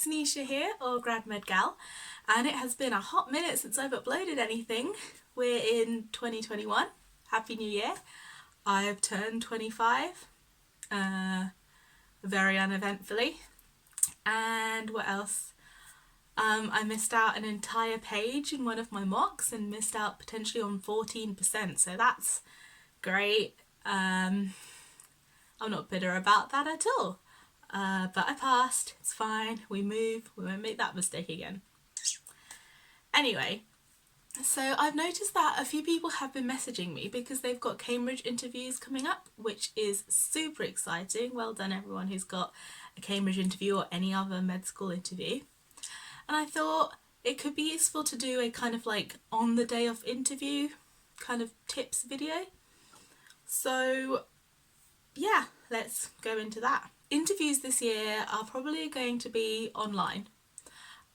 it's Nisha here, or Grad Med Gal, and it has been a hot minute since I've uploaded anything. We're in 2021. Happy New Year. I've turned 25, very uneventfully. And what else? I missed out an entire page in one of my mocks and missed out potentially on 14%, so that's great. I'm not bitter about that at all. But I passed, it's fine, we move, we won't make that mistake again. Anyway, so I've noticed that a few people have been messaging me because they've got Cambridge interviews coming up, which is super exciting. Well done everyone who's got a Cambridge interview or any other med school interview. And I thought it could be useful to do a kind of like on the day of interview kind of tips video. So yeah, let's go into that. Interviews this year are probably going to be online,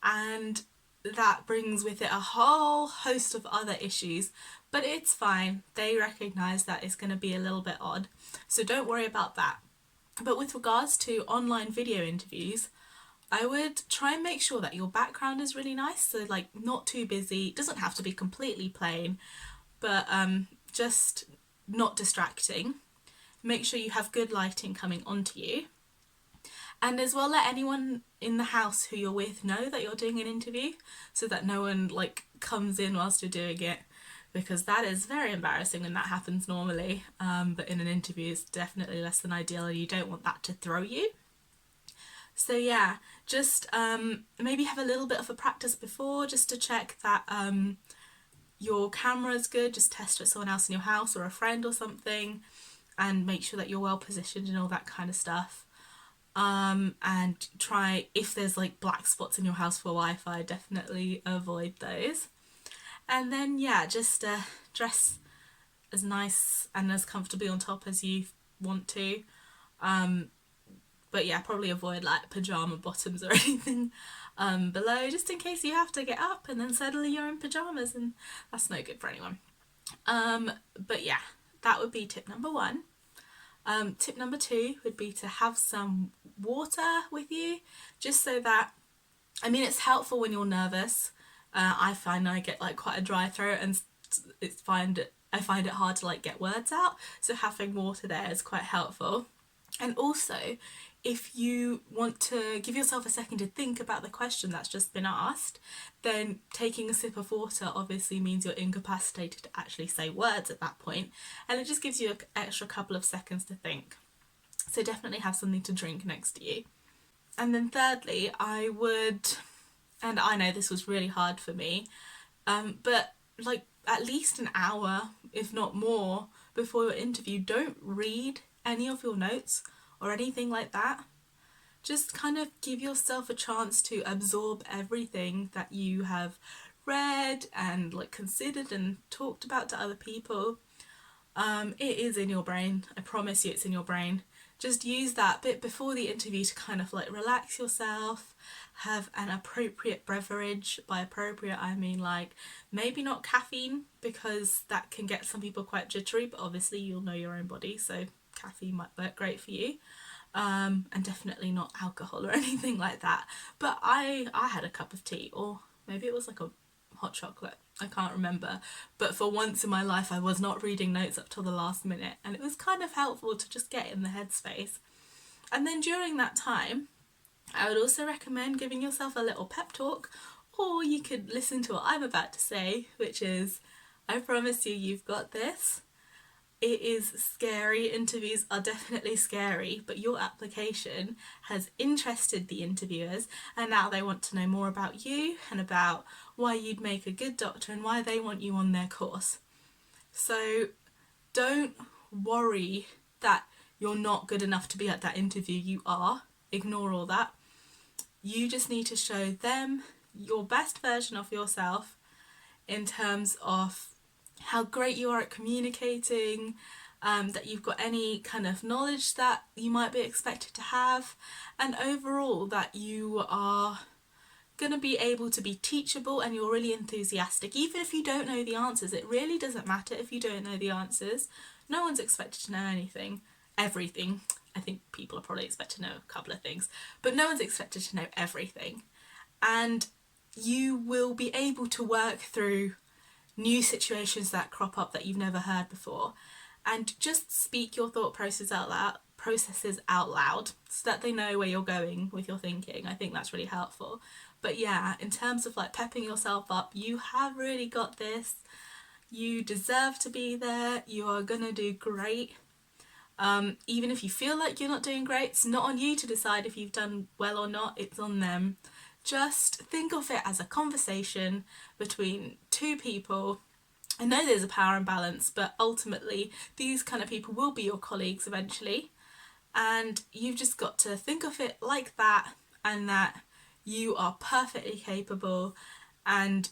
and that brings with it a whole host of other issues, but it's fine. They recognise that it's going to be a little bit odd, so don't worry about that. But with regards to online video interviews, I would try and make sure that your background is really nice, so like not too busy. It doesn't have to be completely plain, but just not distracting. Make sure you have good lighting coming onto you. And as well, let anyone in the house who you're with know that you're doing an interview, so that no one like comes in whilst you're doing it, because that is very embarrassing when that happens normally, but in an interview it's definitely less than ideal and you don't want that to throw you. So yeah, just maybe have a little bit of a practice before, just to check that your camera's good. Just test with someone else in your house or a friend or something, and make sure that you're well positioned and all that kind of stuff. And try, if there's like black spots in your house for Wi-Fi, definitely avoid those. And then yeah, just dress as nice and as comfortably on top as you want to. But yeah, probably avoid like pyjama bottoms or anything below, just in case you have to get up and then suddenly you're in pyjamas, and that's no good for anyone. But yeah, that would be tip number one. Tip number two would be to have some water with you, just so that, I mean, it's helpful when you're nervous. I find I get like quite a dry throat, and I find it hard to like get words out, so having water there is quite helpful. And also, if you want to give yourself a second to think about the question that's just been asked, then taking a sip of water obviously means you're incapacitated to actually say words at that point, and it just gives you an extra couple of seconds to think. So definitely have something to drink next to you. And then thirdly, I would, and I know this was really hard for me, but like at least an hour, if not more, before your interview, don't read any of your notes or anything like that. Just kind of give yourself a chance to absorb everything that you have read and like considered and talked about to other people. It is in your brain, I promise you it's in your brain. Just use that bit before the interview to kind of like relax yourself, have an appropriate beverage. By appropriate I mean like maybe not caffeine, because that can get some people quite jittery, but obviously you'll know your own body, so caffeine might work great for you. And definitely not alcohol or anything like that. But I had a cup of tea, or maybe it was like a hot chocolate, I can't remember. But for once in my life I was not reading notes up till the last minute, and it was kind of helpful to just get in the headspace. And then during that time, I would also recommend giving yourself a little pep talk, or you could listen to what I'm about to say, which is, I promise you, you've got this. It is scary, interviews are definitely scary, but your application has interested the interviewers, and now they want to know more about you and about why you'd make a good doctor and why they want you on their course. So don't worry that you're not good enough to be at that interview. You are. Ignore all that. You just need to show them your best version of yourself in terms of how great you are at communicating, that you've got any kind of knowledge that you might be expected to have, and overall that you are going to be able to be teachable and you're really enthusiastic. Even if you don't know the answers, it really doesn't matter if you don't know the answers. No one's expected to know everything. I think people are probably expected to know a couple of things, but no one's expected to know everything. And you will be able to work through new situations that crop up that you've never heard before, and just speak your thought processes out loud so that they know where you're going with your thinking. I think that's really helpful. But yeah, in terms of like pepping yourself up, you have really got this. You deserve to be there. You are gonna do great. Even if you feel like you're not doing great, it's not on you to decide if you've done well or not, it's on them. Just think of it as a conversation between two people. I know there's a power imbalance, but ultimately these kind of people will be your colleagues eventually. And you've just got to think of it like that, and that you are perfectly capable and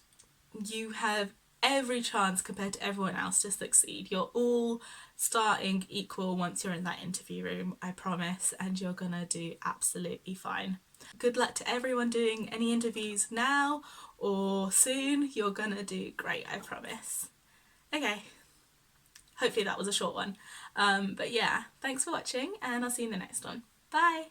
you have every chance compared to everyone else to succeed. You're all starting equal once you're in that interview room, I promise, and you're gonna do absolutely fine. Good luck to everyone doing any interviews now or soon. You're gonna do great, I promise. Okay, hopefully that was a short one. But yeah, thanks for watching and I'll see you in the next one. Bye!